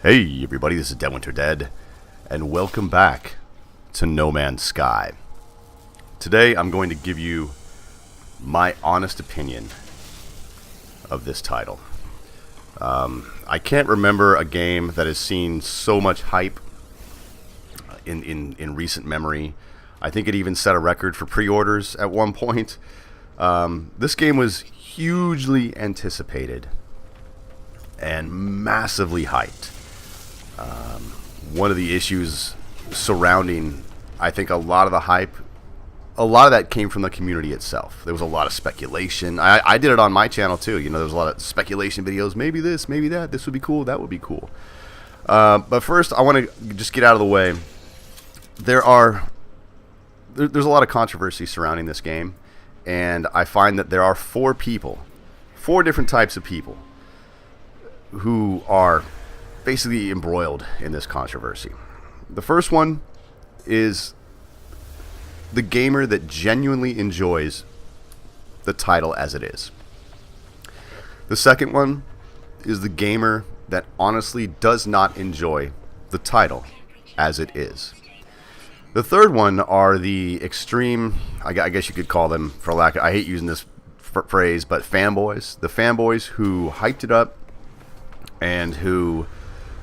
Hey everybody, this is Dead Winter Dead, and welcome back to No Man's Sky. Today I'm going to give you my honest opinion of this title. I can't remember a game that has seen so much hype in recent memory. I think it even set a record for pre-orders at one point. This game was hugely anticipated and massively hyped. One of the issues surrounding, I think, a lot of the hype, a lot of that came from the community itself. There was a lot of speculation. I did it on my channel too. You know, there was a lot of speculation videos. Maybe this, maybe that. This would be cool. That would be cool. But first, I want to just get out of the way. There's a lot of controversy surrounding this game, and I find that there are four different types of people who are basically embroiled in this controversy. The first one is the gamer that genuinely enjoys the title as it is. The second one is the gamer that honestly does not enjoy the title as it is. The third one are the extreme, I guess you could call them, for lack of, I hate using this phrase, but fanboys. The fanboys who hyped it up and who,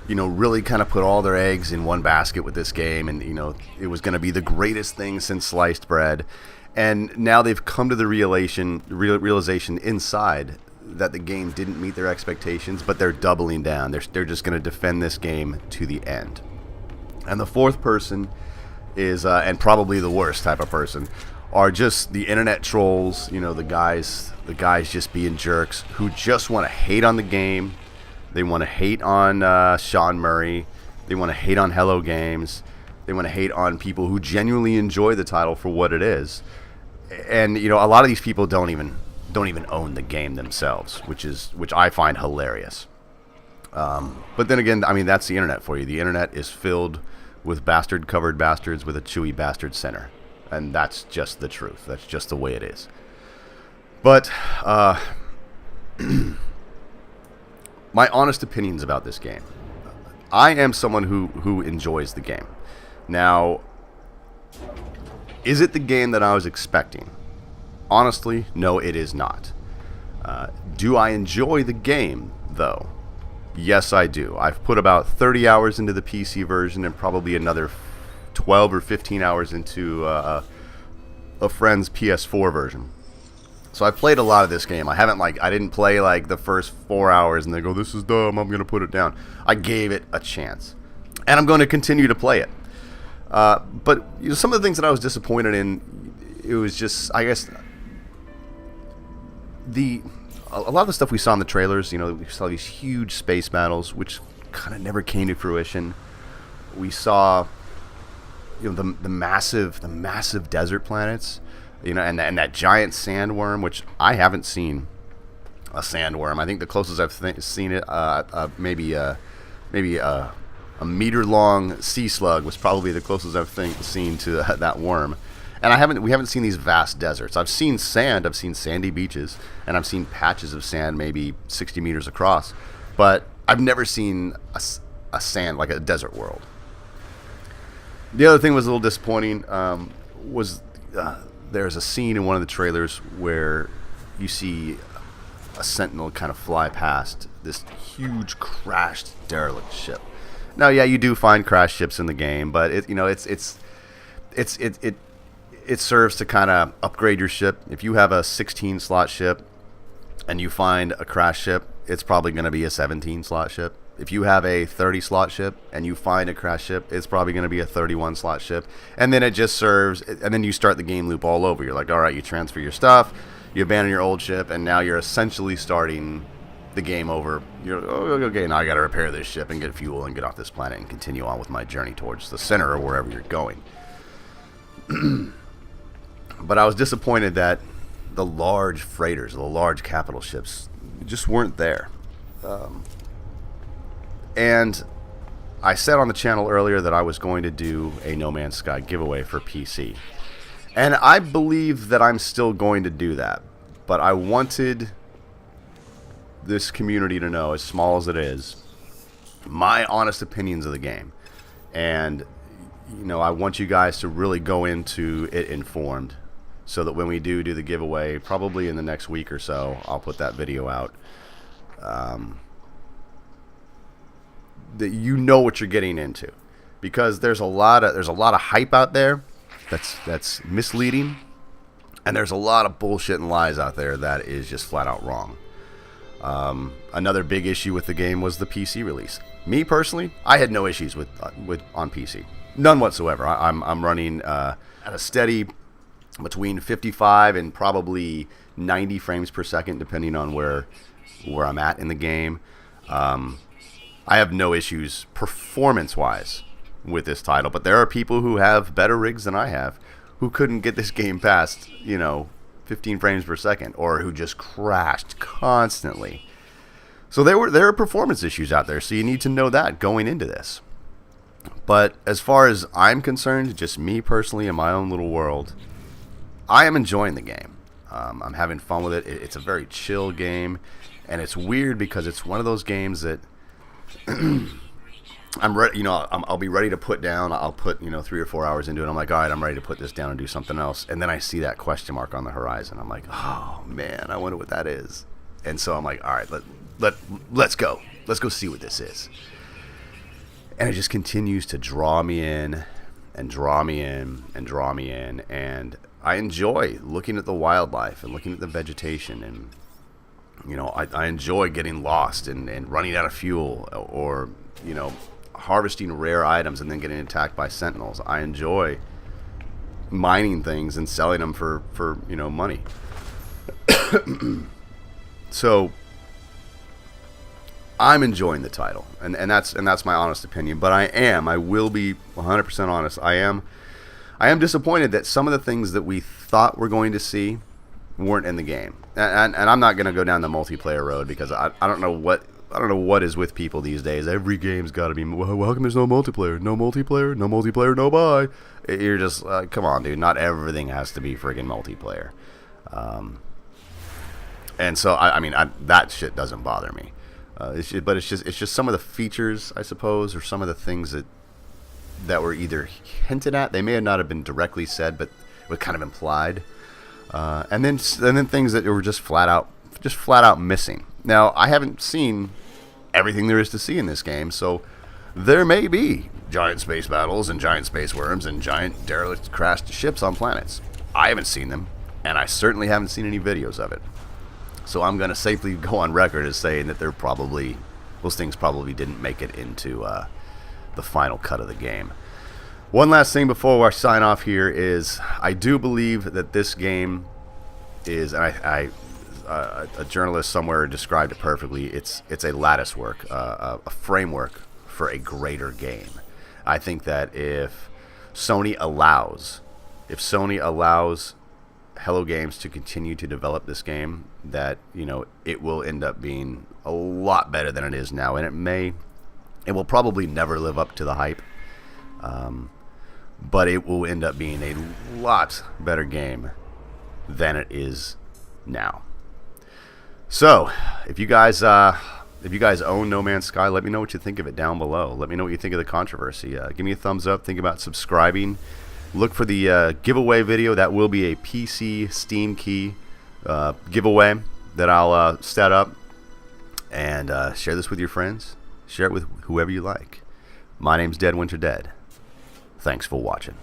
you know, really kind of put all their eggs in one basket with this game, and, you know, it was going to be the greatest thing since sliced bread. And now they've come to the realization inside that the game didn't meet their expectations, but they're doubling down. They're just going to defend this game to the end. And the fourth person is, and probably the worst type of person, are just the internet trolls. You know, the guys just being jerks who just want to hate on the game. They want to hate on Sean Murray. They want to hate on Hello Games. They want to hate on people who genuinely enjoy the title for what it is. And, you know, a lot of these people don't even own the game themselves, which I find hilarious. But then again, I mean, that's the internet for you. The internet is filled with bastard-covered bastards with a chewy bastard center, and that's just the truth. That's just the way it is. But my honest opinions about this game. I am someone who enjoys the game. Now, is it the game that I was expecting? Honestly, no, it is not. Do I enjoy the game, though? Yes, I do. I've put about 30 hours into the PC version and probably another 12 or 15 hours into a friend's PS4 version. So I played a lot of this game. I didn't play like the first 4 hours and they go, this is dumb, I'm going to put it down. I gave it a chance. And I'm going to continue to play it. But you know, some of the things that I was disappointed in, it was just, I guess, a lot of the stuff we saw in the trailers, you know, we saw these huge space battles, which kind of never came to fruition. We saw, you know, the massive desert planets. You know, and that giant sandworm, which I haven't seen a sandworm. I think the closest I've seen it, maybe a meter-long sea slug was probably the closest I've seen to that worm. And we haven't seen these vast deserts. I've seen sand, I've seen sandy beaches, and I've seen patches of sand maybe 60 meters across. But I've never seen a sand like a desert world. The other thing was a little disappointing. There's a scene in one of the trailers where you see a sentinel kind of fly past this huge crashed derelict ship. Now, yeah, you do find crashed ships in the game, but it serves to kind of upgrade your ship. If you have a 16-slot ship and you find a crashed ship, it's probably going to be a 17-slot ship. If you have a 30-slot ship and you find a crash ship, it's probably going to be a 31-slot ship. And then it just serves, and then you start the game loop all over. You're like, all right, you transfer your stuff, you abandon your old ship, and now you're essentially starting the game over. You're, oh, okay, now I got to repair this ship and get fuel and get off this planet and continue on with my journey towards the center or wherever you're going. But I was disappointed that the large freighters, the large capital ships, just weren't there. And I said on the channel earlier that I was going to do a No Man's Sky giveaway for PC. And I believe that I'm still going to do that. But I wanted this community to know, as small as it is, my honest opinions of the game. And, you know, I want you guys to really go into it informed, so that when we do the giveaway, probably in the next week or so, I'll put that video out. That you know what you're getting into, because there's a lot of hype out there that's misleading, and there's a lot of bullshit and lies out there that is just flat out wrong. Another big issue with the game was the PC release. Me personally, I had no issues with on PC, none whatsoever. I'm running at a steady between 55 and probably 90 frames per second, depending on where I'm at in the game. I have no issues performance-wise with this title, but there are people who have better rigs than I have who couldn't get this game past, 15 frames per second, or who just crashed constantly. So there are performance issues out there, so you need to know that going into this. But as far as I'm concerned, just me personally in my own little world, I am enjoying the game. I'm having fun with it. It's a very chill game, and it's weird because it's one of those games that I'm ready. I'll be ready to put down. I'll put 3 or 4 hours into it. I'm like, all right, I'm ready to put this down and do something else. And then I see that question mark on the horizon. I'm like, oh man, I wonder what that is. And so I'm like, all right, let's go. Let's go see what this is. And it just continues to draw me in and draw me in and draw me in. And I enjoy looking at the wildlife and looking at the vegetation, and I enjoy getting lost and running out of fuel, or harvesting rare items and then getting attacked by sentinels. I enjoy mining things and selling them for money. So I'm enjoying the title, and that's my honest opinion. But I will be 100% honest. I am disappointed that some of the things that we thought we're going to see weren't in the game. And I'm not going to go down the multiplayer road, because I don't know what is with people these days. Every game's got to be, well, how come there's no multiplayer? No multiplayer? No multiplayer? No buy. You're just, come on, dude. Not everything has to be friggin' multiplayer. And so, that shit doesn't bother me. But it's just some of the features, I suppose, or some of the things that were either hinted at. They may not have been directly said, but were kind of implied. And then things that were just flat out missing. Now, I haven't seen everything there is to see in this game, so there may be giant space battles and giant space worms and giant derelict crashed ships on planets. I haven't seen them, and I certainly haven't seen any videos of it. So I'm going to safely go on record as saying that those things probably didn't make it into the final cut of the game. One last thing before I sign off here is, I do believe that this game is, and a journalist somewhere described it perfectly, it's a lattice work, a framework for a greater game. I think that if Sony allows Hello Games to continue to develop this game, that it will end up being a lot better than it is now, and it will probably never live up to the hype, but it will end up being a lot better game than it is now. So if you guys own No Man's Sky, let me know what you think of it down below. Let me know what you think of the controversy. Give me a thumbs up. Think about subscribing. Look for the giveaway video. That will be a PC Steam key giveaway that I'll set up. And share this with your friends. Share it with whoever you like. My name's Dead Winter Dead. Thanks for watching.